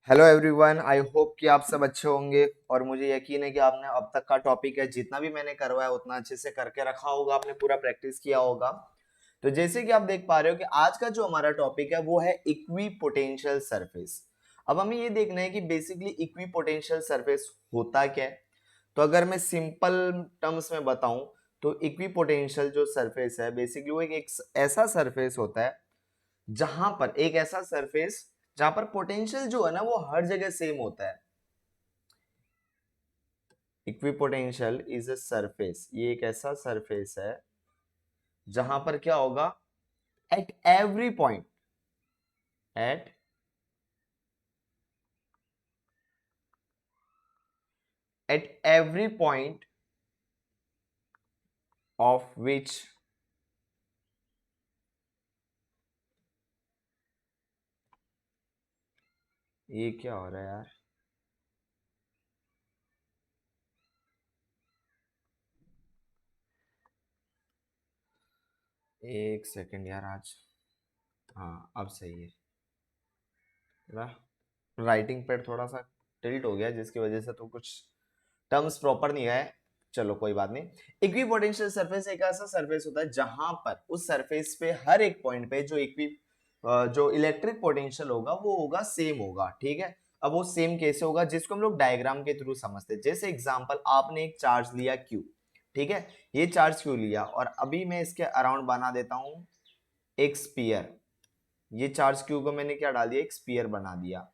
Hello everyone, I hope कि आप सब अच्छे होंगे। और मुझे यकीन है कि आपने अब तक का टॉपिक है जितना भी मैंने करवाया उतना अच्छे से करके रखा होगा, आपने पूरा प्रैक्टिस किया होगा। तो जैसे कि आप देख पा रहे हो कि आज का जो हमारा टॉपिक है वो है इक्वी पोटेंशियल सरफेस। अब हमें ये देखना है कि बेसिकली इक्वी पोटेंशियल सरफेस होता क्या है। तो अगर मैं सिंपल टर्म्स में बताऊं तो इक्वी पोटेंशियल जो सरफेस है बेसिकली वो एक ऐसा सरफेस होता है जहां पर एक ऐसा सरफेस जहां पर पोटेंशियल जो है ना वो हर जगह सेम होता है। इक्विपोटेंशियल इज अ सरफेस, ये एक ऐसा सरफेस है जहां पर क्या होगा, at every point, at at every point of which ये क्या हो रहा है यार, एक सेकंड यार आज। हाँ अब सही है। राइटिंग पैड थोड़ा सा टिल्ट हो गया जिसकी वजह से तो कुछ टर्म्स प्रॉपर नहीं आए। चलो कोई बात नहीं। इक्विपोटेंशियल सरफेस एक ऐसा सरफेस होता है जहां पर उस सरफेस पे हर एक पॉइंट पे जो इलेक्ट्रिक पोटेंशियल होगा वो होगा सेम होगा। ठीक है। अब वो सेम कैसे होगा जिसको हम लोग डायग्राम के थ्रू समझते हैं। जैसे एग्जांपल आपने एक चार्ज लिया क्यू, ठीक है। ये चार्ज क्यू लिया और अभी मैं इसके अराउंड बना देता हूं एक स्पीयर। ये चार्ज क्यू को मैंने क्या डाल दिया, एक स्पीयर बना दिया।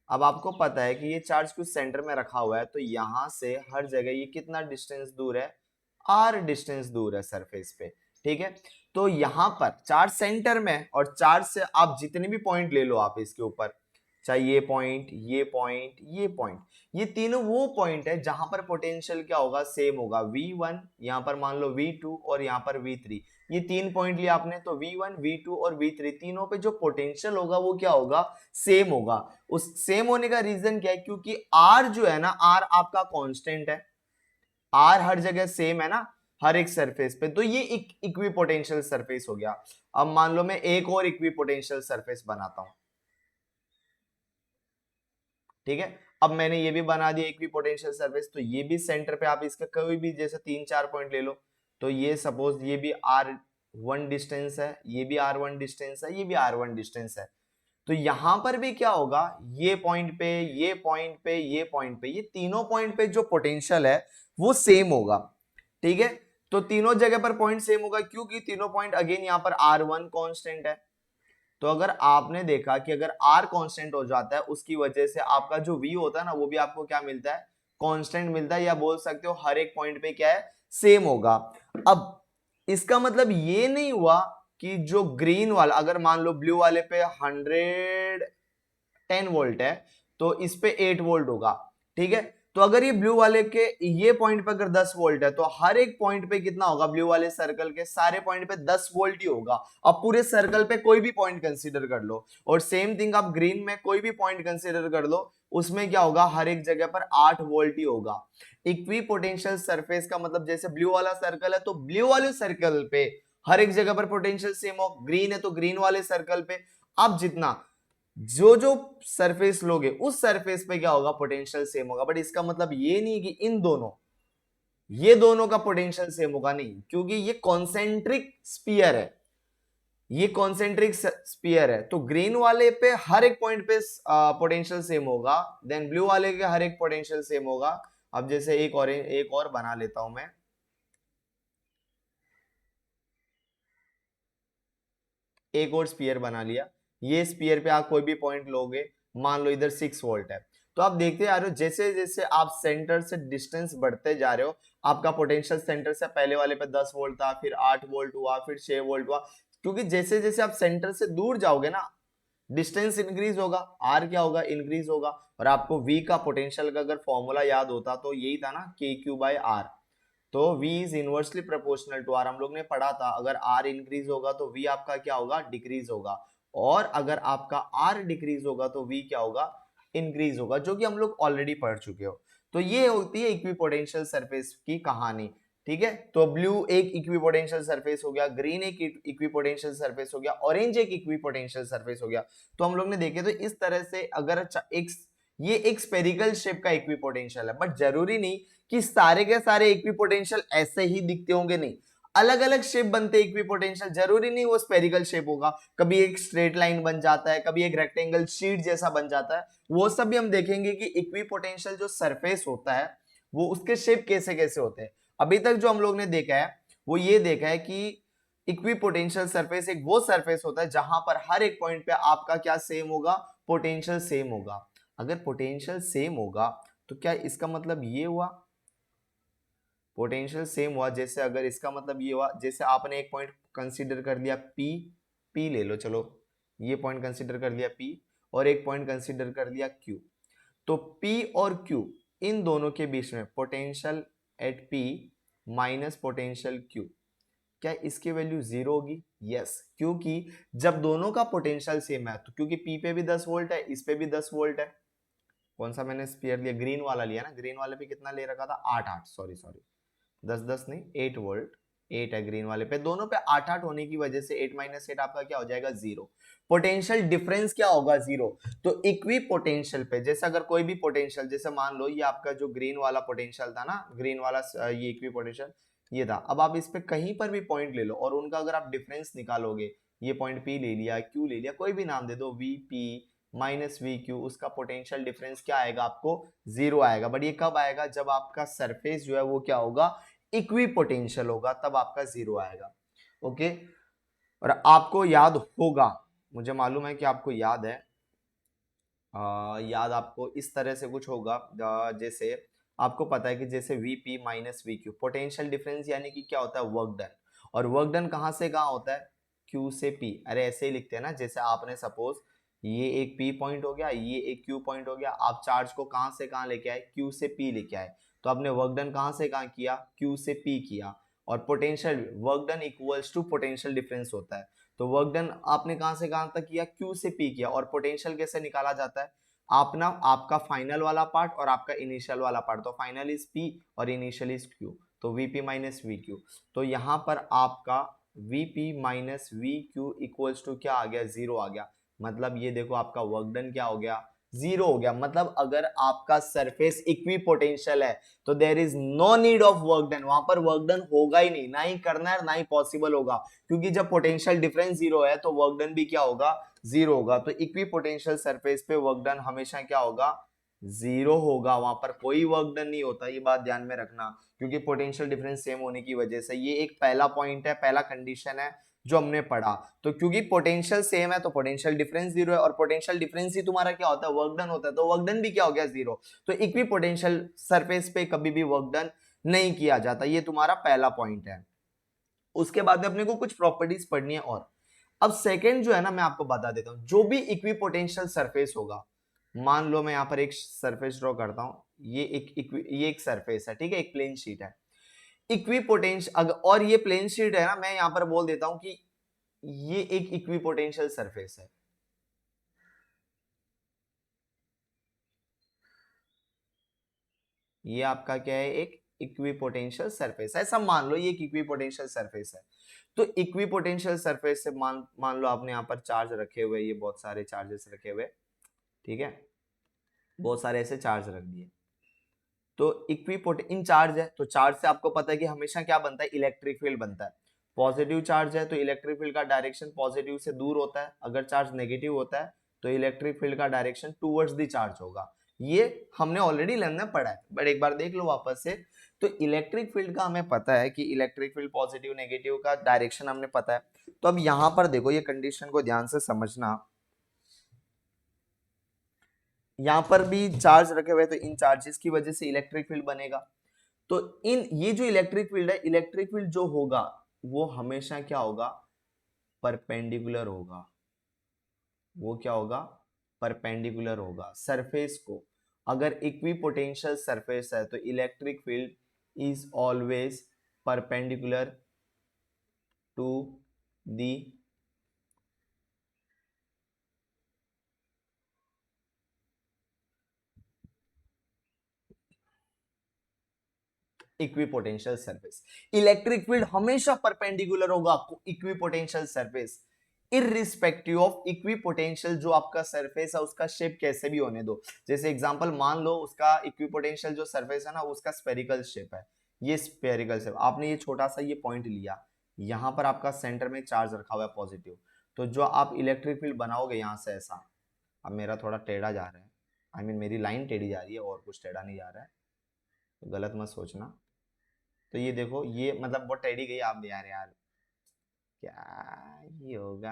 अब आपको पता है कि ये चार्ज कुछ सेंटर में रखा हुआ है तो यहां से हर जगह ये कितना डिस्टेंस दूर है, आर डिस्टेंस दूर है सरफेस पे। ठीक है। तो यहां पर चार्ज सेंटर में है और चार्ज से आप जितने भी पॉइंट ले लो आप इसके ऊपर, चाहे ये पॉइंट, ये पॉइंट, ये पॉइंट, ये तीनों वो पॉइंट है जहां पर पोटेंशियल क्या होगा, सेम होगा। V1 यहां पर मान लो V2 और यहां पर V3, ये तीन पॉइंट लिया आपने तो V1 V2 और V3 तीनों पे जो पोटेंशियल होगा वो क्या होगा, सेम होगा। उस सेम होने का रीजन क्या है, क्योंकि R जो है ना, R आपका कांस्टेंट है। R हर जगह सेम है ना, हर एक सरफेस पे। तो ये एक इक्विपोटेंशियल सरफेस हो गया। अब मान लो मैं एक और इक्विपोटेंशियल सरफेस बनाता हूं। ठीक है। अब मैंने ये भी बना दिया इक्विपोटेंशियल सरफेस, तो ये भी सेंटर पे आप इसका कोई भी जैसे तीन चार पॉइंट ले लो। तो ये सपोज ये भी R1 डिस्टेंस है, ये भी R1 डिस्टेंस है, ये भी R1 डिस्टेंस है। तो यहां पर भी क्या होगा, ये पॉइंट पे, ये पॉइंट पे, ये पॉइंट पे, ये तीनों पॉइंट पे जो पोटेंशियल है वो सेम होगा। ठीक है। तो तीनों जगह पर पॉइंट सेम होगा क्योंकि तीनों पॉइंट अगेन यहां पर R1 कांस्टेंट है। तो अगर आपने देखा कि अगर R कांस्टेंट हो जाता है उसकी वजह से आपका जो V होता है ना वो भी आपको क्या मिलता है, कांस्टेंट मिलता है, या बोल सकते हो हर एक पॉइंट पे क्या है, सेम होगा। अब इसका मतलब ये नहीं हुआ कि जो ग्रीन वाला, अगर मान लो ब्लू वाले पे 110 वोल्ट है तो इस पे 8 वोल्ट होगा। ठीक है। तो अगर ये ब्लू वाले के ये पॉइंट पे अगर 10 वोल्ट है तो हर एक पॉइंट पे कितना होगा, ब्लू वाले सर्कल के सारे पॉइंट पे 10 वोल्ट ही होगा। अब पूरे सर्कल पे कोई भी पॉइंट कंसीडर कर लो, और सेम थिंग आप ग्रीन में कोई भी पॉइंट कंसीडर कर लो, उसमें क्या होगा, हर एक जगह पर 8 वोल्ट ही होगा। इक्वी पोटेंशियल सरफेस का मतलब जैसे ब्लू वाला सर्कल है तो ब्लू वाले सर्कल पे हर एक जगह पर पोटेंशियल सेम हो, ग्रीन है तो ग्रीन वाले सर्कल पे। अब जितना जो जो सरफेस लोगे उस सरफेस पे क्या होगा, पोटेंशियल सेम होगा। बट इसका मतलब ये नहीं कि इन दोनों, ये दोनों का पोटेंशियल सेम होगा, नहीं, क्योंकि ये कॉन्सेंट्रिक स्पीयर है। ये कॉन्सेंट्रिक स्पीयर है तो ग्रीन वाले पे हर एक पॉइंट पे पोटेंशियल सेम होगा, देन ब्लू वाले के हर एक पोटेंशियल सेम होगा। अब जैसे एक और बना लेता हूं मैं, एक और स्पीयर बना लिया। ये स्पीयर पे आप कोई भी पॉइंट लोगे, मान लो इधर 6 वोल्ट है, तो आप देखते आ रहे हो जैसे जैसे आप सेंटर से डिस्टेंस बढ़ते जा रहे हो, आपका पोटेंशियल सेंटर से पहले वाले पे 10 वोल्ट था, फिर 8 वोल्ट हुआ, फिर 6 वोल्ट हुआ। क्योंकि जैसे जैसे आप सेंटर से दूर जाओगे ना, डिस्टेंस इंक्रीज होगा, आर क्या होगा, इंक्रीज होगा। और आपको वी का पोटेंशियल का अगर फॉर्मूला याद होता तो यही था ना, के क्यू बाय आर। तो V is inversely proportional to R, हम लोग ने पढ़ा था। अगर R इंक्रीज होगा तो V आपका क्या होगा, डिक्रीज होगा। और अगर आपका R डिक्रीज होगा तो V क्या होगा, इंक्रीज होगा, जो कि हम लोग ऑलरेडी पढ़ चुके हो। तो ये होती है इक्विपोटेंशियल सरफेस की कहानी। ठीक है। तो ब्लू एक इक्विपोटेंशियल सरफेस हो गया, ग्रीन एक इक्विपोटेंशियल सरफेस हो गया, ऑरेंज एक इक्विपोटेंशियल सरफेस हो गया। तो हम लोग ने देखे तो इस तरह से अगर एक ये एक स्पेरिकल शेप का इक्विपोटेंशियल है, बट जरूरी नहीं कि सारे के सारे इक्विपोटेंशियल ऐसे ही दिखते होंगे, नहीं, अलग अलग शेप बनते हैं इक्विपोटेंशियल, जरूरी नहीं वो स्पेरिकल शेप होगा, कभी एक स्ट्रेट लाइन बन जाता है, कभी एक रेक्टेंगल शीट जैसा बन जाता है, वो सब भी हम देखेंगे कि इक्विपोटेंशियल जो सरफेस होता है वो उसके शेप कैसे कैसे होते हैं। अभी तक जो हम लोग ने देखा है वो ये देखा है कि इक्विपोटेंशियल सरफेस एक वो सरफेस होता है जहां पर हर एक पॉइंट पे आपका क्या सेम होगा, पोटेंशियल सेम होगा। अगर पोटेंशियल सेम होगा तो क्या इसका मतलब ये हुआ, पोटेंशियल सेम हुआ, जैसे अगर इसका मतलब ये हुआ, जैसे आपने एक पॉइंट कंसीडर कर लिया पी, पी ले लो, चलो ये पॉइंट कंसीडर कर लिया पी, और एक पॉइंट कंसीडर कर लिया क्यू, तो P और Q इन दोनों के बीच में potential at P minus potential Q, क्या इसकी वैल्यू जीरो होगी? यस, क्योंकि जब दोनों का पोटेंशियल सेम है, तो क्योंकि P पे भी 10 वोल्ट है, इस पे भी 10 वोल्ट है, कौन सा मैंने स्पीयर लिया, ग्रीन वाला लिया ना, ग्रीन वाले पे कितना ले रखा था, 8 8, सॉरी सॉरी 10 10 नहीं 8 वोल्ट, 8 है ग्रीन वाले पे, दोनों पे 8 8 होने की वजह से 8 माइनस 8 आपका क्या हो जाएगा, जीरो। पोटेंशियल डिफरेंस क्या होगा, जीरो। तो इक्वी पोटेंशियल पे जैसे अगर कोई भी पोटेंशियल, जैसे मान लो ये आपका जो ग्रीन वाला पोटेंशियल था ना, ग्रीन वाला ये इक्वी पोटेंशियल ये था, अब आप इस पे कहीं पर भी पॉइंट ले लो और उनका अगर आप डिफरेंस निकालोगे, ये पॉइंट पी ले लिया, क्यू ले लिया, कोई भी नाम दे दो, V P minus V Q, उसका पोटेंशियल डिफरेंस क्या आएगा, आपको जीरो आएगा। बट ये कब आएगा, जब आपका सरफेस जो है वो क्या होगा, इक्वी पोटेंशियल होगा, तब आपका जीरो आएगा। ओके, और आपको याद होगा, मुझे मालूम है कि आपको याद है, याद आपको इस तरह से कुछ होगा, जैसे आपको पता है कि जैसे Vp minus V Q, potential difference यानी कि क्या होता है, वर्क डन, और वर्क डन कहाँ से कहाँ होता है, Q से P, अरे ऐसे ही लिखते हैं ना, जैसे आपने सपोज ये एक P पॉइंट हो गया, ये एक Q पॉइंट हो गया, आप चार्ज को कहाँ से कहाँ लेके आए, Q से P लेके आए, तो आपने वर्क डन कहाँ से कहाँ किया, Q से P किया, और potential work done equals to potential difference होता है, तो वर्क डन आपने कहां से कहां तक किया, Q से P किया, और पोटेंशियल कैसे निकाला जाता है, आप ना आपका फाइनल वाला पार्ट और आपका इनिशियल वाला पार्ट, तो फाइनल इज P और इनिशियल इज Q, तो Vp माइनस वी क्यू, तो यहां पर आपका Vp minus V Q equals to क्या आ गया, जीरो आ गया, मतलब ये देखो आपका वर्क डन क्या हो गया, जीरो हो गया। मतलब अगर आपका सरफेस इक्वी पोटेंशियल है तो there is no need of work done, वहां पर वर्क डन होगा ही नहीं, ना ही करना है ना ही पॉसिबल होगा, क्योंकि जब पोटेंशियल डिफरेंस जीरो है तो वर्क डन भी क्या होगा, जीरो होगा। तो इक्वी पोटेंशियल सरफेस पे वर्क डन हमेशा क्या होगा, जीरो होगा, वहां पर कोई वर्क डन नहीं होता, ये बात ध्यान में रखना, क्योंकि पोटेंशियल डिफरेंस सेम होने की वजह से, ये एक पहला पॉइंट है, पहला कंडीशन है जो हमने पढ़ा। तो क्योंकि पोटेंशियल सेम है तो पोटेंशियल डिफरेंस जीरो है, और पोटेंशियल डिफरेंस ही तुम्हारा क्या होता है, वर्क डन होता है, तो वर्क डन भी क्या हो गया, जीरो। तो इक्वी पोटेंशियल सरफेस पे कभी भी वर्क डन नहीं किया जाता, ये तुम्हारा पहला पॉइंट है। उसके बाद में अपने को कुछ प्रॉपर्टीज पढ़नी है, और अब सेकंड जो है ना, मैं आपको बता देता हूं, जो भी इक्वी पोटेंशियल सरफेस होगा, मान लो मैं यहां पर एक सरफेस ड्रॉ करता हूं, ये एक सरफेस है, ठीक है, एक प्लेन शीट है, इक्वी पोटेंशियल, और ये प्लेन शीट है ना, मैं यहां पर बोल देता हूं कि ये एक इक्वी पोटेंशियल सरफेस है, ये आपका क्या है, एक इक्विपोटेंशियल सरफेस है, सब मान लो ये एक इक्विपोटेंशियल सरफेस है। तो इक्विपोटेंशियल सरफेस से मान मान लो आपने यहाँ पर चार्ज रखे हुए, ये बहुत सारे चार्जेस रखे हुए, ठीक है, बहुत सारे ऐसे चार्ज रख दिए, तो इक्विपोट इन चार्ज है, तो चार्ज से आपको पता है कि हमेशा क्या बनता है, इलेक्ट्रिक फील्ड बनता है। पॉजिटिव चार्ज है तो इलेक्ट्रिक फील्ड का डायरेक्शन पॉजिटिव से दूर होता है, अगर चार्ज नेगेटिव होता है तो इलेक्ट्रिक फील्ड का डायरेक्शन टूवर्ड्स द चार्ज होगा। ये हमने ऑलरेडी लेसन में पढ़ा है, बट एक बार देख लो वापस से। तो इलेक्ट्रिक फील्ड का हमें पता है कि इलेक्ट्रिक फील्ड पॉजिटिव नेगेटिव का डायरेक्शन हमने पता है। तो अब यहां पर देखो, ये कंडीशन को ध्यान से समझना, यहां पर भी चार्ज रखे हुए, तो इन चार्जेस की वजह से इलेक्ट्रिक फील्ड बनेगा। तो इन ये जो इलेक्ट्रिक फील्ड है, इलेक्ट्रिक फील्ड जो होगा वो हमेशा क्या होगा, परपेंडिकुलर होगा, वो क्या होगा, परपेंडिकुलर होगा सरफेस को। अगर इक्विपोटेंशियल सरफेस है तो electric field is always perpendicular to the equipotential surface. Electric field हमेशा परपेंडिकुलर होगा equipotential surface. Irrespective of equipotential जो आपका सरफेस है उसका शेप कैसे भी होने दो। जैसे एग्जांपल मान लो उसका इक्विपोटेंशियल जो सरफेस है ना उसका स्फेरिकल शेप है, ये स्फेरिकल शेप, आपने ये छोटा सा ये पॉइंट लिया, यहाँ पर आपका सेंटर में चार्ज रखा हुआ है पॉजिटिव, तो जो आप इलेक्ट्रिक फील्ड बनाओगे यहाँ से ऐसा, अब मेरा थोड़ा टेढ़ा जा रहा है, आई मीन मेरी लाइन टेढ़ी जा रही है और कुछ टेढ़ा नहीं जा रहा है, तो गलत मत सोचना। तो ये देखो ये मतलब वो टेढ़ी गई, आप यार यार क्या ये होगा,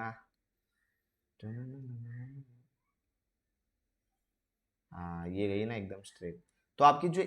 हाँ ये गई ना एकदम स्ट्रेट। तो आपकी जो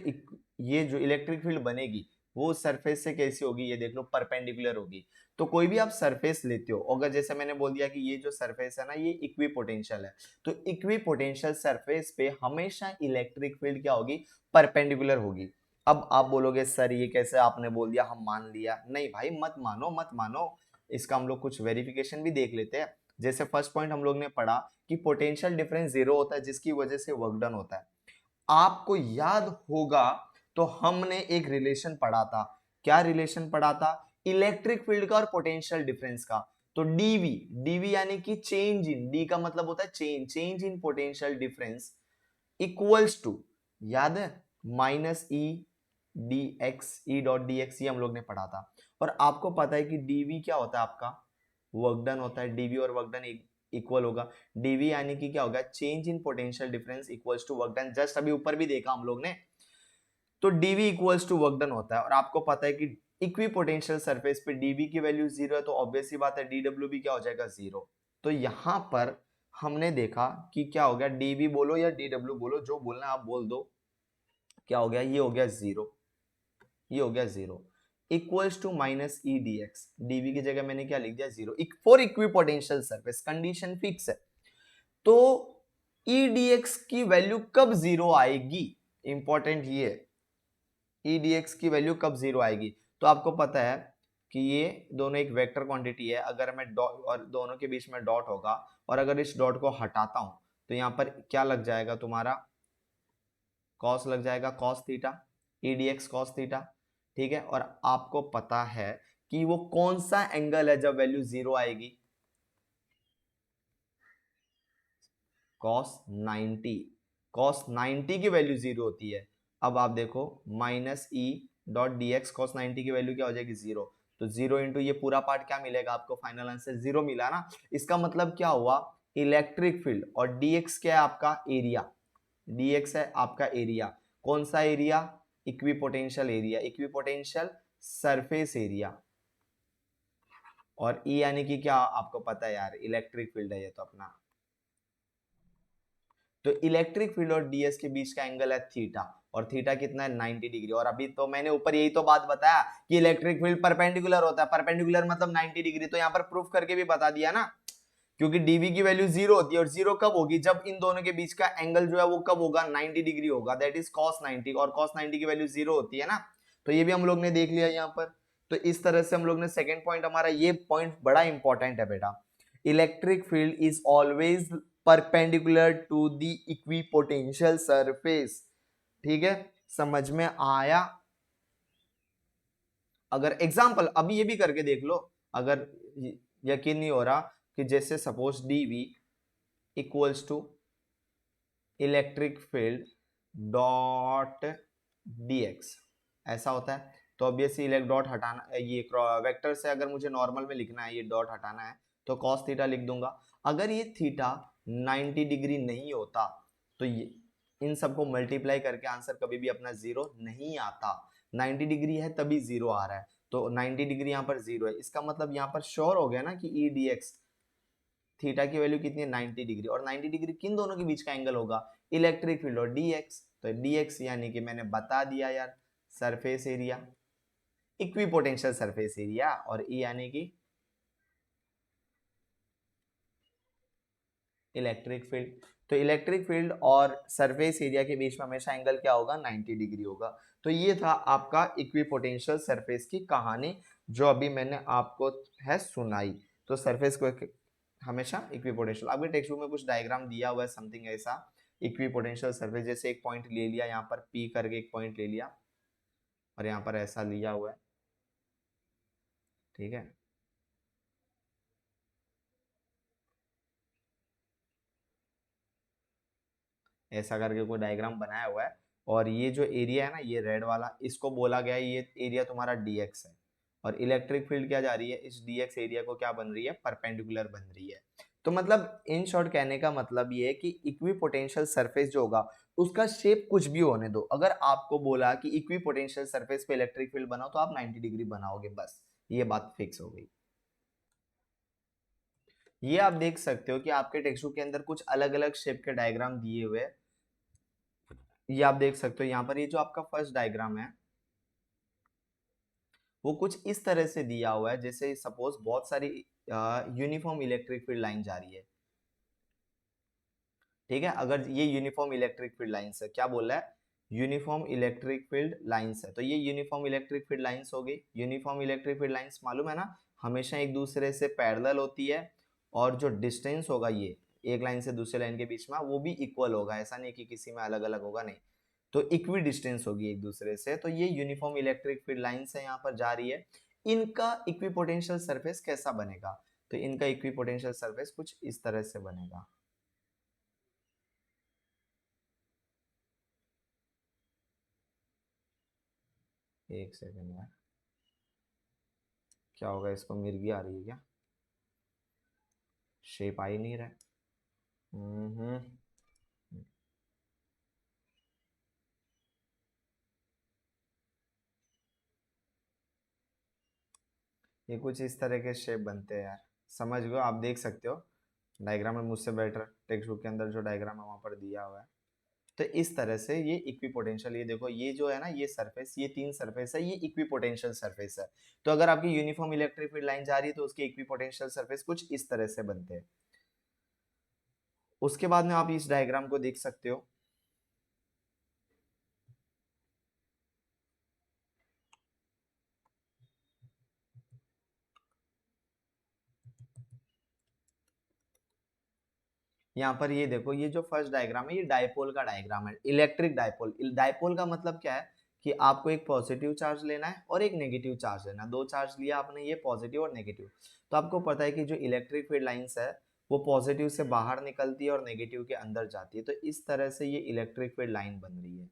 ये जो इलेक्ट्रिक फील्ड बनेगी वो सरफेस से कैसी होगी, ये देख लो परपेंडिकुलर होगी। तो कोई भी आप सरफेस लेते हो, अगर जैसे मैंने बोल दिया कि ये जो सरफेस है ना ये इक्वी पोटेंशियल है, तो इक्वी पोटेंशियल सरफेस पे हमेशा इलेक्ट्रिक फील्ड क्या होगी, परपेंडिकुलर होगी। अब आप बोलोगे सर ये कैसे आपने बोल दिया हम मान लिया, नहीं भाई मत मानो मत मानो, इसका हम लोग कुछ वेरिफिकेशन भी देख लेते हैं। जैसे फर्स्ट पॉइंट हम लोग ने पढ़ा कि पोटेंशियल डिफरेंस जीरो होता है जिसकी वजह से वर्क डन होता है। आपको याद होगा तो हमने एक रिलेशन पढ़ा था, क्या रिलेशन पढ़ा था, इलेक्ट्रिक फील्ड का और पोटेंशियल डिफरेंस का। तो डीवी, डीवी यानी कि चेंज इन, डी का मतलब होता है change, change in potential difference equals to, याद है, minus E D X, E dot D X, ये हम लोग ने पढ़ा था। और आपको पता है कि डीवी क्या होता है आपका, वर्क डन होता है, डीवी और वर्क डन इक्वल होगा। डीवी यानी कि क्या होगा, change in potential difference equals to work done, just अभी ऊपर भी देखा हम लोग ने। तो DV equals to work done होता है, और आपको पता है कि इक्वी पोटेंशियल सरफेस पे डीवी की वैल्यू जीरो है, तो ऑब्वियस सी बात है डीडब्ल्यू भी क्या हो जाएगा, जीरो। तो यहां पर हमने देखा कि क्या हो गया, डीवी बोलो या डीडब्ल्यू बोलो, जो बोलना आप बोल दो, क्या हो गया, ये हो गया जीरो, ये हो गया zero, equals to minus E D X, DV की जगह मैंने क्या लिख दिया, zero for equipotential surface, condition fix है। तो ई डी एक्स की वैल्यू कब जीरो आएगी, इंपॉर्टेंट ये, ई डी एक्स की वैल्यू कब जीरो आएगी। तो आपको पता है कि ये दोनों एक वेक्टर क्वांटिटी है, अगर मैं डॉट और दोनों के बीच में डॉट होगा, और अगर इस डॉट को हटाता हूं तो यहां पर क्या लग जाएगा तुम्हारा, कॉस लग जाएगा, कॉस थीटा, ई डी एक्स कॉस थीटा, ठीक है। और आपको पता है कि वो कौन सा एंगल है जब वैल्यू जीरो आएगी, कॉस 90, कॉस 90 की वैल्यू जीरो होती है। अब आप देखो माइनस ई डॉट डी एक्स कॉस 90 की वैल्यू क्या हो जाएगी, जीरो। तो जीरो इंटू ये पूरा पार्ट क्या मिलेगा आपको, फाइनल आंसर जीरो मिला ना। इसका मतलब क्या हुआ, इलेक्ट्रिक फील्ड, और डी एक्स क्या है आपका एरिया, डी एक्स है आपका एरिया, कौन सा area, equipotential area, equipotential surface area. और ई यानी कि क्या आपको पता है यार, इलेक्ट्रिक फील्ड है ये तो अपना। तो इलेक्ट्रिक फील्ड और डीएस के बीच का एंगल है थीटा, और थीटा कितना है, 90 डिग्री। और अभी तो मैंने ऊपर यही तो बात बताया कि इलेक्ट्रिक फील्ड परपेंडिकुलर होता है, परपेंडिकुलर मतलब 90 डिग्री, तो यहाँ पर प्रूफ करके भी बता दिया ना, क्योंकि डीवी की वैल्यू जीरो होती है, और जीरो कब होगी, जब इन दोनों के बीच का एंगल जो है वो कब होगा, 90 डिग्री होगा, दैट इज cos 90, और cos 90 की वैल्यू जीरो होती है ना। तो ये भी हम लोग ने देख लिया यहाँ पर। तो इस तरह से हम लोग ने सेकेंड पॉइंट, हमारा ये पॉइंट बड़ा इंपॉर्टेंट है बेटा, electric field is always perpendicular to the equipotential surface, ठीक है, समझ में आया। अगर एग्जाम्पल अभी ये भी करके देख लो, अगर यकीन नहीं हो रहा, कि जैसे suppose dv equals to electric field dot dx, ऐसा होता है। तो ऑब्वियसली इलेक्ट डॉट हटाना, ये वेक्टर से अगर मुझे नॉर्मल में लिखना है, ये डॉट हटाना है, तो cos थीटा लिख दूंगा। अगर ये थीटा 90 डिग्री नहीं होता तो ये इन सबको मल्टीप्लाई करके आंसर कभी भी अपना जीरो नहीं आता, 90 डिग्री है तभी जीरो आ रहा है। तो 90 डिग्री यहाँ पर जीरो है, इसका मतलब यहाँ पर श्योर हो गया ना कि ई डी एक्स, थीटा की वैल्यू कितनी है, 90 डिग्री, और 90 डिग्री किन दोनों के बीच का एंगल होगा, इलेक्ट्रिक फील्ड और dx। तो dx यानी कि मैंने बता दिया यार, surface area, equipotential surface area, और ई यानी कि इलेक्ट्रिक फील्ड। तो इलेक्ट्रिक फील्ड और सरफेस एरिया के बीच में हमेशा एंगल क्या होगा, 90 डिग्री होगा। तो ये था आपका इक्विपोटेंशियल सरफेस की कहानी, जो अभी मैंने आपको है सुनाई। तो सरफेस को हमेशा इक्विपोटेंशियल, आपके टेक्स्ट बुक में कुछ डायग्राम दिया हुआ है समथिंग ऐसा, इक्विपोटेंशियल सरफेस, जैसे एक पॉइंट ले लिया यहाँ पर P करके एक पॉइंट ले लिया, और यहाँ पर ऐसा लिया हुआ है, ठीक है। ऐसा करके कोई डायग्राम बनाया हुआ है, और ये जो एरिया है ना, ये रेड वाला, इसको बोला गया है ये एरिया तुम्हारा dx है, और इलेक्ट्रिक फील्ड क्या जा रही है, इस dx एरिया को क्या बन रही है, परपेंडिकुलर बन रही है। तो मतलब इन शॉर्ट कहने का मतलब ये है कि इक्विपोटेंशियल सरफेस जो होगा उसका शेप कुछ भी होने दो, अगर आपको बोला कि इक्विपोटेंशियल सरफेस पे इलेक्ट्रिक फील्ड बनाओ तो आप 90 डिग्री बनाओगे, बस ये बात फिक्स हो गई। ये आप देख सकते हो कि आपके टेक्स्ट बुक के अंदर कुछ अलग अलग शेप के डायग्राम दिए हुए हैं। ये आप देख सकते हो यहाँ पर, ये जो आपका फर्स्ट डायग्राम है वो कुछ इस तरह से दिया हुआ है, जैसे सपोज बहुत सारी यूनिफॉर्म इलेक्ट्रिक फील्ड लाइन जा रही है, ठीक है। अगर ये यूनिफॉर्म इलेक्ट्रिक फील्ड लाइंस है, क्या बोल रहा है, यूनिफॉर्म इलेक्ट्रिक फील्ड लाइंस है, तो ये यूनिफॉर्म इलेक्ट्रिक फील्ड लाइंस हो गई। यूनिफॉर्म इलेक्ट्रिक फील्ड लाइंस मालूम है ना, हमेशा एक दूसरे से पैरेलल होती है, और जो डिस्टेंस होगा ये एक लाइन से दूसरे लाइन के बीच में वो भी इक्वल होगा, ऐसा नहीं कि किसी में अलग अलग होगा, नहीं, तो इक्वी डिस्टेंस होगी एक दूसरे से। तो ये यूनिफॉर्म इलेक्ट्रिक फील्ड लाइंस है, यहाँ पर जा रही है। इनका इक्विपोटेंशियल सरफेस कैसा बनेगा, तो इनका इक्विपोटेंशियल सरफेस कुछ इस तरह से बनेगा। एक सेकेंड यार, क्या होगा, इसको मिर्गी आ रही है क्या, शेप आ ही नहीं रहा है। हम्म। ये कुछ इस तरह के शेप बनते हैं यार, समझ गए, आप देख सकते हो डायग्राम में मुझसे बेटर, टेक्स्ट बुक के अंदर जो डायग्राम है वहां पर दिया हुआ है। तो इस तरह से ये इक्विपोटेंशियल, ये देखो ये जो है ना, ये सरफेस, ये तीन सरफेस है, ये इक्विपोटेंशियल सरफेस है। तो अगर आपकी यूनिफॉर्म इलेक्ट्रिक फील्ड लाइन जा रही है तो उसके इक्विपोटेंशियल सरफेस कुछ इस तरह से बनते हैं। उसके बाद में आप इस डायग्राम को देख सकते हो, यहाँ पर ये देखो, ये जो फर्स्ट डायग्राम है ये डायपोल का डायग्राम है, इलेक्ट्रिक डायपोल। डायपोल का मतलब क्या है कि आपको एक पॉजिटिव चार्ज लेना है और एक नेगेटिव चार्ज लेना है, दो चार्ज लिया आपने, ये पॉजिटिव और नेगेटिव। तो आपको पता है कि जो इलेक्ट्रिक फील्ड लाइंस है वो पॉजिटिव से बाहर निकलती है और नेगेटिव के अंदर जाती है, तो इस तरह से ये इलेक्ट्रिक फील्ड लाइन बन रही है।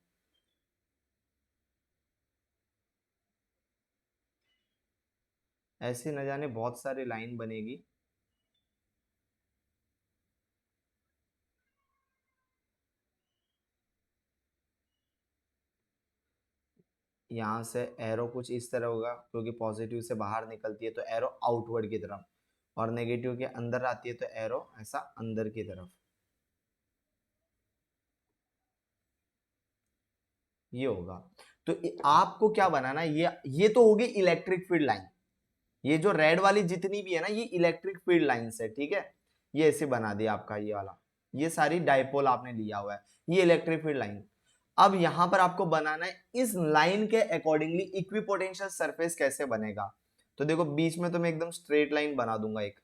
ऐसे न जाने बहुत सारी लाइन बनेगी। यहाँ से एरो कुछ इस तरह होगा, क्योंकि पॉजिटिव से बाहर निकलती है तो एरो आउटवर्ड की तरफ, और नेगेटिव के अंदर आती है तो एरो ऐसा अंदर की तरफ, ये होगा। तो आपको क्या बनाना है, ये तो होगी इलेक्ट्रिक फील्ड लाइन, ये जो रेड वाली जितनी भी है ना ये इलेक्ट्रिक फील्ड लाइंस है, ठीक है। ये ऐसे बना दिया आपका ये वाला, ये सारी डाइपोल आपने लिया हुआ है, ये इलेक्ट्रिक फील्ड लाइन। अब यहां पर आपको बनाना है इस लाइन के अकॉर्डिंगली इक्विपोटेंशियल सरफेस कैसे बनेगा। तो देखो बीच में तो मैं एकदम स्ट्रेट लाइन बना दूंगा एक,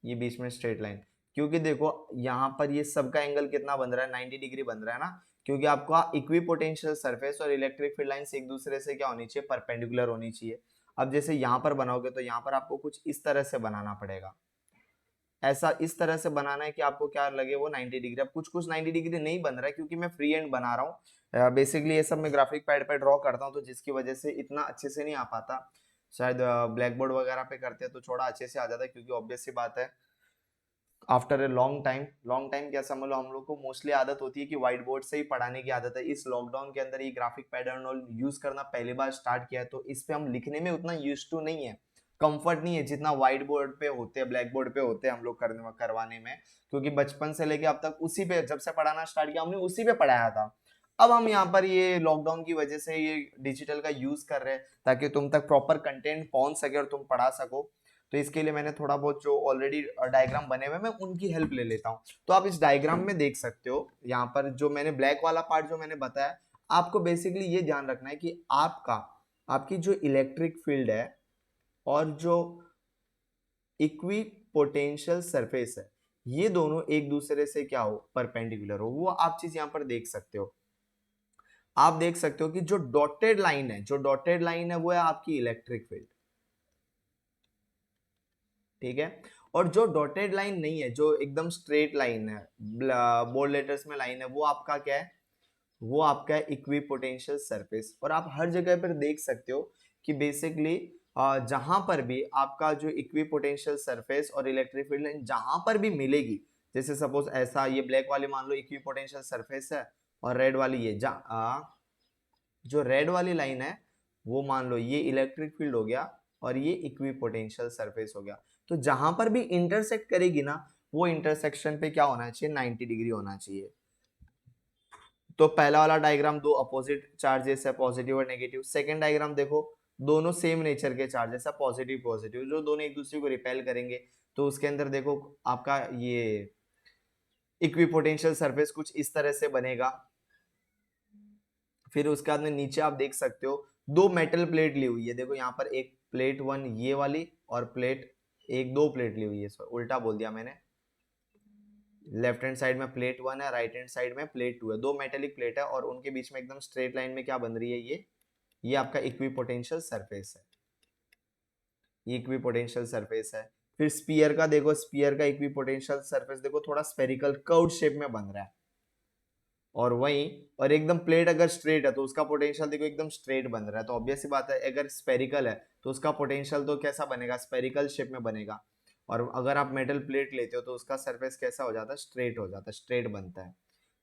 ये बीच में स्ट्रेट लाइन, क्योंकि देखो यहाँ पर ये सबका एंगल कितना बन रहा है, 90 डिग्री बन रहा है ना, क्योंकि आपका इक्विपोटेंशियल सरफेस और इलेक्ट्रिक फील्ड लाइंस एक दूसरे से क्या होनी चाहिए, परपेंडिकुलर होनी चाहिए। अब जैसे यहाँ पर बनाओगे तो यहाँ पर आपको कुछ इस तरह से बनाना पड़ेगा, ऐसा इस तरह से बनाना है कि आपको क्या लगे वो 90 डिग्री। अब कुछ कुछ 90 डिग्री नहीं बन रहा है क्योंकि मैं फ्री हैंड बना रहा हूँ, बेसिकली ये सब मैं ग्राफिक पैड पे ड्रॉ करता हूँ, तो जिसकी वजह से इतना अच्छे से नहीं आ पाता। शायद ब्लैक बोर्ड वगैरह पे करते हैं तो थोड़ा अच्छे से आ जाता है, क्योंकि ऑब्वियस सी बात है after a long time, long time क्या समझ लो, हम लोग को मोस्टली आदत होती है कि व्हाइट बोर्ड से ही पढ़ाने की आदत है। इस लॉकडाउन के अंदर ये ग्राफिक पैटर्न और यूज करना पहली बार स्टार्ट किया है, तो इस पे हम लिखने में उतना यूज टू नहीं है, कंफर्ट नहीं है जितना व्हाइट बोर्ड पे होते हैं, ब्लैक बोर्ड पे होते हैं हम लोग करने करवाने में, क्योंकि बचपन से लेके अब तक उसी पे, जब से पढ़ाना स्टार्ट किया हमने उसी पे पढ़ाया था। अब हम यहाँ पर ये लॉकडाउन की वजह से ये डिजिटल का यूज कर रहे हैं ताकि तुम तक प्रॉपर कंटेंट पहुंच सके और तुम पढ़ा सको। तो इसके लिए मैंने थोड़ा बहुत जो ऑलरेडी डायग्राम बने हुए मैं उनकी हेल्प ले लेता हूँ। तो आप इस डायग्राम में देख सकते हो, यहाँ पर जो मैंने ब्लैक वाला पार्ट जो मैंने बताया, आपको बेसिकली ये ध्यान रखना है कि आपकी जो इलेक्ट्रिक फील्ड है और जो इक्वी पोटेंशियल सरफेस है, ये दोनों एक दूसरे से क्या हो, परपेंडिकुलर हो, वो आप चीज यहाँ पर देख सकते हो। आप देख सकते हो कि जो डॉटेड लाइन है, जो डॉटेड लाइन है वो है आपकी इलेक्ट्रिक फील्ड, ठीक है। और जो डॉटेड लाइन नहीं है, जो एकदम स्ट्रेट लाइन है, बोल्ड लेटर्स में लाइन है, वो आपका क्या है, वो आपका है इक्विपोटेंशियल सरफेस। और आप हर जगह पर देख सकते हो कि बेसिकली जहां पर भी आपका जो इक्विपोटेंशियल सरफेस और इलेक्ट्रिक फील्ड लाइन जहां पर भी मिलेगी, जैसे सपोज ऐसा ये ब्लैक वाली मान लो इक्विपोटेंशियल सरफेस है, और रेड वाली ये जो रेड वाली लाइन है वो मान लो ये इलेक्ट्रिक फील्ड हो गया, और ये इक्विपोटेंशियल सरफेस हो गया। तो जहां पर भी इंटरसेक्ट करेगी ना, वो इंटरसेक्शन पे क्या होना चाहिए, 90 डिग्री होना चाहिए। तो पहला वाला डायग्राम दो अपोजिट चार्जेस है, पॉजिटिव और नेगेटिव। सेकंड डायग्राम देखो, दोनों सेम नेचर के चार्जेस है, पॉजिटिव पॉजिटिव, जो दोनों एक दूसरे को रिपेल करेंगे। तो उसके अंदर देखो आपका ये इक्विपोटेंशियल सरफेस कुछ इस तरह से बनेगा। फिर उसके बाद में नीचे आप देख सकते हो दो मेटल प्लेट ली हुई है, देखो यहाँ पर एक प्लेट वन ये वाली, और प्लेट एक, दो प्लेट ली हुई है, उल्टा बोल दिया मैंने। लेफ्ट हैंड साइड में प्लेट वन है, राइट हैंड साइड में प्लेट टू है, दो मेटेलिक प्लेट है, और उनके बीच में एकदम स्ट्रेट लाइन में क्या बन रही है, ये आपका इक्विपोटेंशियल सरफेस है, ये इक्विपोटेंशियल सरफेस है। फिर स्पीयर का देखो, स्पीयर का इक्विपोटेंशियल सरफेस देखो थोड़ा स्फेरिकल कर्व शेप में बन रहा है, और वहीं और एकदम प्लेट अगर स्ट्रेट है तो उसका पोटेंशियल देखो एकदम स्ट्रेट बन रहा है। तो ऑब्वियस सी बात है अगर स्पेरिकल है तो उसका पोटेंशियल तो कैसा बनेगा, स्पेरिकल शेप में बनेगा। और अगर आप मेटल प्लेट लेते हो तो उसका सरफेस कैसा हो जाता है, स्ट्रेट हो जाता है, स्ट्रेट बनता है।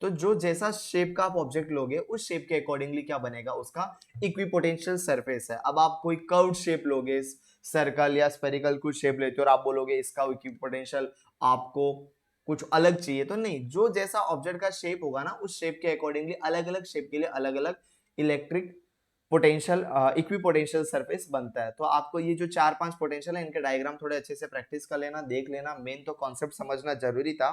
तो जो जैसा शेप का आप ऑब्जेक्ट लोगे उस शेप के अकॉर्डिंगली क्या बनेगा, उसका इक्विपोटेंशियल सरफेस है। अब आप कोई कर्व्ड शेप लोगे, सर्कल या स्पेरिकल कुछ शेप लेते हो और आप बोलोगे इसका इक्विपोटेंशियल आपको कुछ अलग चाहिए, तो नहीं, जो जैसा ऑब्जेक्ट का शेप होगा ना उस शेप के अकॉर्डिंगली अलग अलग शेप के लिए अलग अलग इलेक्ट्रिक पोटेंशियल इक्विपोटेंशियल सरफेस बनता है। तो आपको ये जो चार पांच पोटेंशियल है इनके डायग्राम थोड़े अच्छे से प्रैक्टिस कर लेना, देख लेना, मेन तो कॉन्सेप्ट समझना जरूरी था।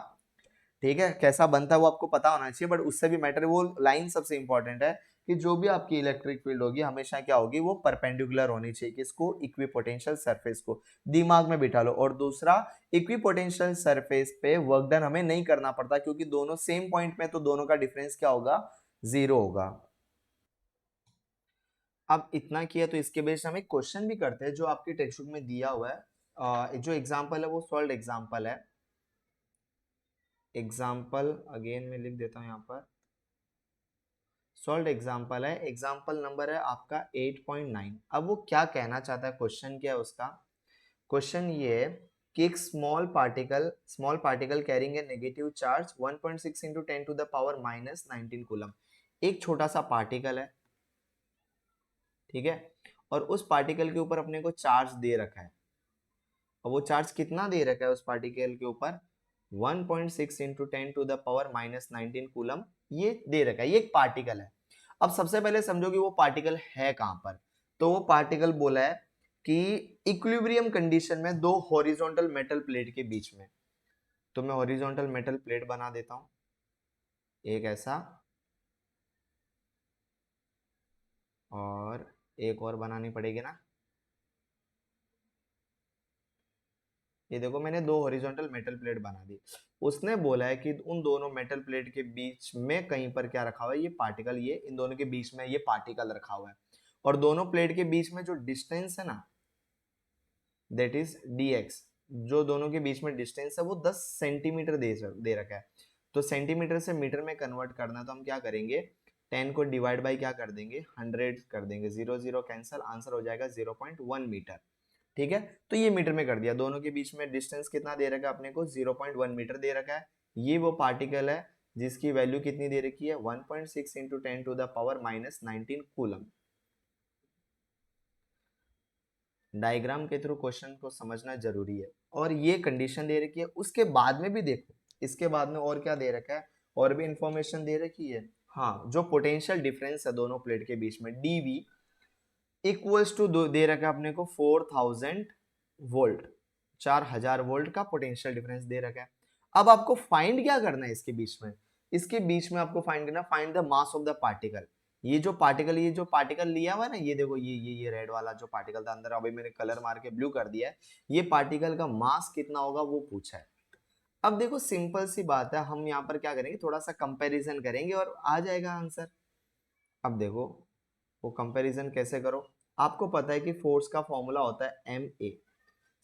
ठीक है, कैसा बनता है वो आपको पता होना चाहिए, बट उससे भी मैटर, वो लाइन सबसे इंपॉर्टेंट है कि जो भी आपकी इलेक्ट्रिक फील्ड होगी हमेशा क्या होगी, वो परपेंडिकुलर होनी चाहिए, किसको, इक्विपोटेंशियल सरफेस को, दिमाग में बिठा लो। और दूसरा, इक्विपोटेंशियल सरफेस पे वर्क डन हमें नहीं करना पड़ता क्योंकि दोनों सेम पॉइंट में, तो दोनों का डिफरेंस क्या होगा, जीरो होगा। अब इतना किया तो इसके बेस हम एक क्वेश्चन भी करते हैं जो आपके टेक्स्ट बुक में दिया हुआ है। जो एग्जाम्पल है वो सॉल्व एग्जाम्पल है। एग्जाम्पल अगेन मैं लिख देता हूँ यहाँ पर, सॉल्व एग्जाम्पल है, एग्जाम्पल नंबर है आपका 8.9। अब वो क्या कहना चाहता है, क्वेश्चन क्या है उसका, क्वेश्चन ये है कि एक small particle carrying a negative charge 1.6 into 10 to the power minus 19 coulomb. एक छोटा सा पार्टिकल है, ठीक है, और उस पार्टिकल के ऊपर अपने को चार्ज दे रखा है, और वो चार्ज कितना दे रखा है उस पार्टिकल के ऊपर, 1.6 into 10 to the power minus 19 coulomb ये दे रखा है, ये एक पार्टिकल है। अब सबसे पहले समझो कि वो पार्टिकल है कहां पर। तो वो पार्टिकल बोला है कि इक्विलिब्रियम कंडीशन में दो हॉरिजॉन्टल मेटल प्लेट के बीच में। तो मैं हॉरिजॉन्टल मेटल प्लेट बना देता हूं, एक ऐसा, और एक और बनानी पड़ेगी ना। ये देखो मैंने दो हॉरिजॉन्टल मेटल प्लेट बना दी। उसने बोला है कि उन दोनों मेटल प्लेट के बीच में कहीं पर क्या रखा हुआ है, ये पार्टिकल, ये इन दोनों के बीच में ये पार्टिकल रखा हुआ है, और दोनों प्लेट के बीच में जो डिस्टेंस है ना, दैट इज dx, जो दोनों के बीच में डिस्टेंस है वो 10 सेंटीमीटर दे रखा है। तो सेंटीमीटर से मीटर में कन्वर्ट करना है तो हम क्या करेंगे, 10 को डिवाइड बाई क्या कर देंगे, 100 कर देंगे, 0 0 कैंसिल, आंसर हो जाएगा 0.1 मीटर। ठीक है, तो ये मीटर में कर दिया, दोनों के बीच में डिस्टेंस कितना दे रखा है अपने को, 0.1 मीटर दे रखा है। ये वो पार्टिकल है जिसकी वैल्यू कितनी दे रखी है, 1.6 into 10 to the power minus 19 coulomb. Diagram के थ्रू क्वेश्चन को समझना जरूरी है, और ये कंडीशन दे रखी है। उसके बाद में भी देखो, इसके बाद में और क्या दे रखा है, और भी इंफॉर्मेशन दे रखी है। हाँ, जो पोटेंशियल डिफरेंस है दोनों प्लेट के बीच में, dV इक्वल्स टू दे रखा है अपने को 4000 वोल्ट, 4000 वोल्ट का पोटेंशियल डिफरेंस दे रखा है। अब आपको फाइंड क्या करना है इसके बीच में, इसके बीच में आपको फाइंड करना, find the mass of the particle. ये जो पार्टिकल लिया हुआ है ना, ये देखो ये रेड वाला जो पार्टिकल था अंदर, अभी मैंने कलर मार के ब्लू कर दिया है, ये पार्टिकल का मास कितना होगा वो पूछा है। अब देखो सिंपल सी बात है, हम यहाँ पर क्या करेंगे, थोड़ा सा कंपैरिजन करेंगे और आ जाएगा आंसर। अब देखो वो कंपैरिजन कैसे करो, आपको पता है कि फोर्स का फॉर्मूला होता है ma,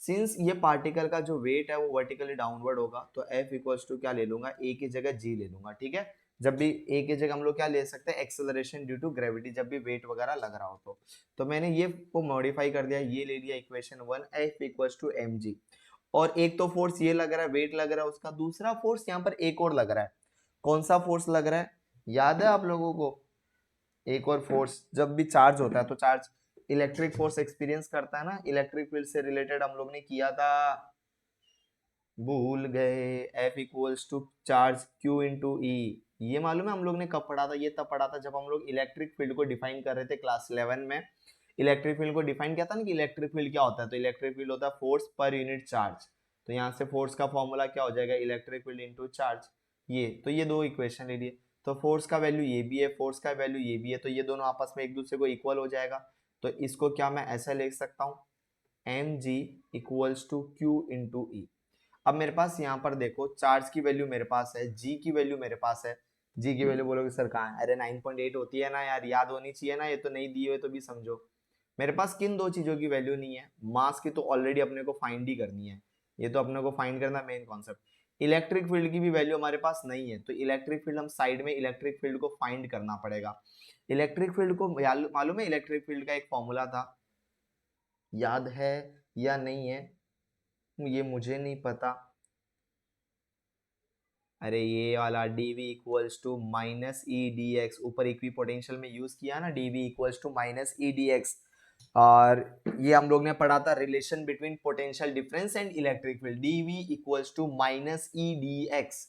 सिंस ये पार्टिकल का जो वेट है वो वर्टिकली डाउनवर्ड होगा, तो F इक्वल्स टू क्या ले लूंगा, A की जगह G ले लूंगा, ठीक है। जब भी A की जगह हम लोग क्या ले सकते हैं, एक्सेलरेशन ड्यू टू ग्रेविटी, जब भी वेट वगैरह लग रहा हो तो मैंने ये को मॉडिफाई कर दिया, ये ले लिया equation 1, F equals to mg। और एक तो फोर्स ये लग रहा है, वेट लग रहा है उसका, दूसरा फोर्स यहाँ पर एक और लग रहा है। कौन सा फोर्स लग रहा है, याद है आप लोगों को, एक और फोर्स जब भी चार्ज होता है तो चार्ज इलेक्ट्रिक फोर्स एक्सपीरियंस करता है ना, इलेक्ट्रिक फील्ड से रिलेटेड हम लोग ने किया था, भूल गए। F equals to charge Q into e, ये मालूम है हम लोग ने कब पढ़ा था, ये तब पढ़ा था जब हम लोग इलेक्ट्रिक फील्ड को डिफाइन कर रहे थे क्लास 11 में। इलेक्ट्रिक फील्ड को डिफाइन किया था ना कि इलेक्ट्रिक फील्ड क्या होता है, तो इलेक्ट्रिक फील्ड होता है फोर्स पर यूनिट चार्ज। तो यहाँ से फोर्स का फॉर्मूला क्या हो जाएगा, इलेक्ट्रिक फील्ड इंटू चार्ज। ये तो ये दो इक्वेशन ले लिए, तो फोर्स का वैल्यू ये भी है, फोर्स का वैल्यू ये भी है, तो ये दोनों आपस में एक दूसरे को इक्वल हो जाएगा। तो इसको क्या मैं ऐसा लिख सकता हूँ, mg equals to Q into e. अब मेरे पास यहाँ पर देखो चार्ज की वैल्यू मेरे पास है, जी की वैल्यू मेरे पास है। जी की वैल्यू बोलोगे सर कहाँ है, अरे 9.8 होती है ना यार, याद होनी चाहिए ना, ये तो नहीं दी हुई तो भी समझो। मेरे पास किन दो चीजों की वैल्यू नहीं है, मास की तो ऑलरेडी अपने को फाइंड ही करनी है, ये तो अपने को फाइंड करना मेन कॉन्सेप्ट। इलेक्ट्रिक फील्ड की भी वैल्यू हमारे पास नहीं है, तो इलेक्ट्रिक फील्ड हम साइड में इलेक्ट्रिक फील्ड को फाइंड करना पड़ेगा। इलेक्ट्रिक फील्ड को मालूम है, इलेक्ट्रिक फील्ड का एक फॉर्मूला था, याद है या नहीं है, ये मुझे नहीं पता। अरे ये वाला dv equals to minus E D X, ऊपर इक्वी पोटेंशियल में यूज किया ना, dv equals to minus E D X. और ये हम लोग ने पढ़ा था relation between potential difference and electric field, dv equals to minus E D X.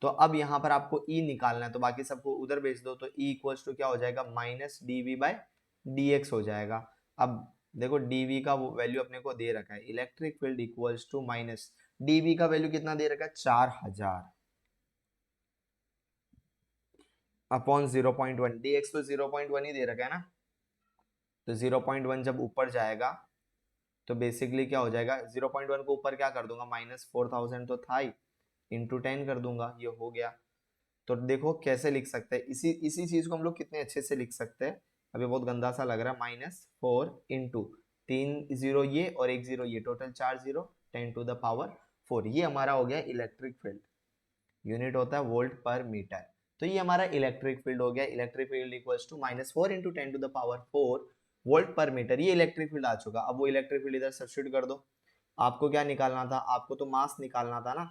तो अब यहाँ पर आपको E निकालना है, तो बाकी सबको उधर भेज दो, तो E इक्वल्स टू क्या हो जाएगा, माइनस dv बाय dx हो जाएगा। अब देखो dv का वैल्यू अपने को दे रखा है, electric field equals to minus dv का वैल्यू कितना दे रखा है, 4000 अपॉन 0.1, dx तो 0.1 ही दे रखा है ना, तो 0.1 जब ऊपर जाएगा तो बेसिकली क्या हो जाएगा, 0.1 को ऊपर क्या कर दूंगा, माइनस 4000 तो था ही, इंटू 10 कर दूंगा, ये हो गया। तो देखो कैसे लिख सकते हैं, इसी इसी चीज को हम लोग कितने अच्छे से लिख सकते हैं। अभी बहुत गंदा सा लग रहा है, -4 इंटू 3 0 ये और 1 0 ये, टोटल 4 0, 10⁴ ये हमारा हो गया इलेक्ट्रिक फील्ड, यूनिट होता है वोल्ट पर मीटर। तो ये हमारा इलेक्ट्रिक फील्ड हो गया, electric field equals to -4 into 10⁴ volt per metre, ये इलेक्ट्रिक फील्ड आ चुका। अब वो इलेक्ट्रिक फील्ड इधर सब्स्टिट्यूट कर दो, आपको क्या निकालना था, आपको तो मास निकालना था ना,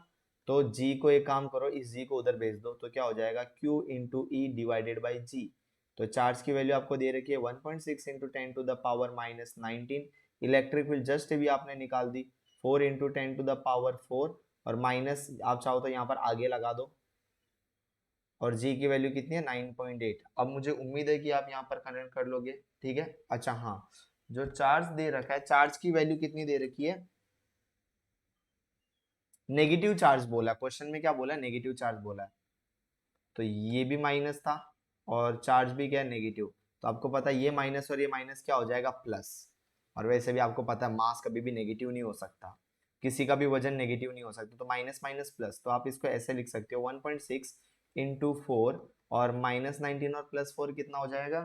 तो g को एक काम करो, इस g को उधर भेज दो, तो क्या हो जाएगा q into e divided by g. तो चार्ज की वैल्यू आपको दे रखी है 1.6 इंटू 10⁻⁻19, इलेक्ट्रिक फील्ड जस्ट भी आपने निकाल दी 4 इंटू 10⁴, और माइनस आप चाहो तो यहाँ पर आगे लगा दो, और g की वैल्यू कितनी है 9.8। अब मुझे उम्मीद है कि आप यहाँ पर कनेक्ट कर लोगे, ठीक है। अच्छा हाँ, जो चार्ज दे रखा है, चार्ज की वैल्यू कितनी दे रखी है, नेगेटिव चार्ज बोला, क्वेश्चन में क्या बोला है, नेगेटिव चार्ज बोला है, तो ये भी माइनस था और चार्ज भी क्या है, नेगेटिव। तो आपको पता है ये माइनस और ये माइनस क्या हो जाएगा, प्लस। और वैसे भी आपको पता है मास कभी भी नेगेटिव नहीं हो सकता, किसी का भी वजन नेगेटिव नहीं हो सकता, तो माइनस माइनस प्लस, तो आप इसको ऐसे लिख सकते हो 1.6 इंटू 4 और -19 और +4 कितना हो जाएगा,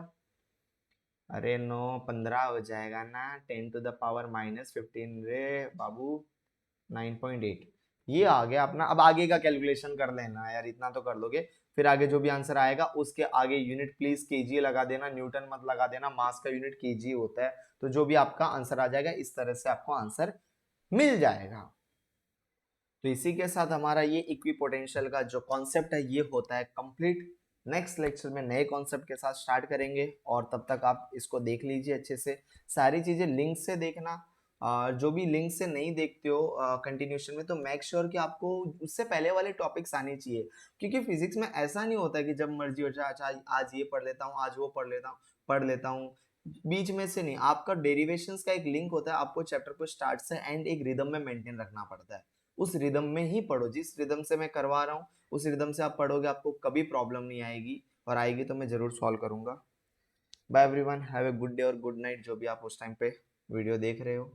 अरे 9 15 हो जाएगा ना, 10⁻⁻15 रे बाबू, 9.8 ये आ गया अपना। अब आगे का कैलकुलेशन कर लेना यार, इतना तो कर लोगे, फिर आगे जो भी आंसर आएगा उसके आगे यूनिट प्लीज केजी लगा देना, न्यूटन मत लगा देना, मास का यूनिट केजी होता है। तो जो भी आपका आंसर आ जाएगा इस तरह से आपको आंसर मिल जाएगा। तो इसी के साथ हमारा ये इक्विपोटेंशियल का जो कॉन्सेप्ट है ये होता है कंप्लीट। नेक्स्ट लेक्चर में नए कॉन्सेप्ट के साथ स्टार्ट करेंगे, और तब तक आप इसको देख लीजिए अच्छे से, सारी चीजें लिंक से देखना। जो भी लिंक से नहीं देखते हो कंटिन्यूशन में, तो मेक श्योर कि आपको उससे पहले वाले टॉपिक्स आने चाहिए, क्योंकि फिजिक्स में ऐसा नहीं होता कि जब मर्जी हो जाए, अच्छा आज ये पढ़ लेता हूँ, आज वो पढ़ लेता हूँ, बीच में से नहीं। आपका डेरिवेशंस का एक लिंक होता है, आपको चैप्टर को स्टार्ट से एंड एक रिदम में मेंटेन रखना पड़ता है, उस रिदम में ही पढ़ो, जिस रिदम से मैं करवा रहा हूँ उस रिदम से आप पढ़ोगे, आपको कभी प्रॉब्लम नहीं आएगी, और आएगी तो मैं जरूर सॉल्व करूंगा। Bye everyone, have a good day और गुड नाइट, जो भी आप उस टाइम पे वीडियो देख रहे हो।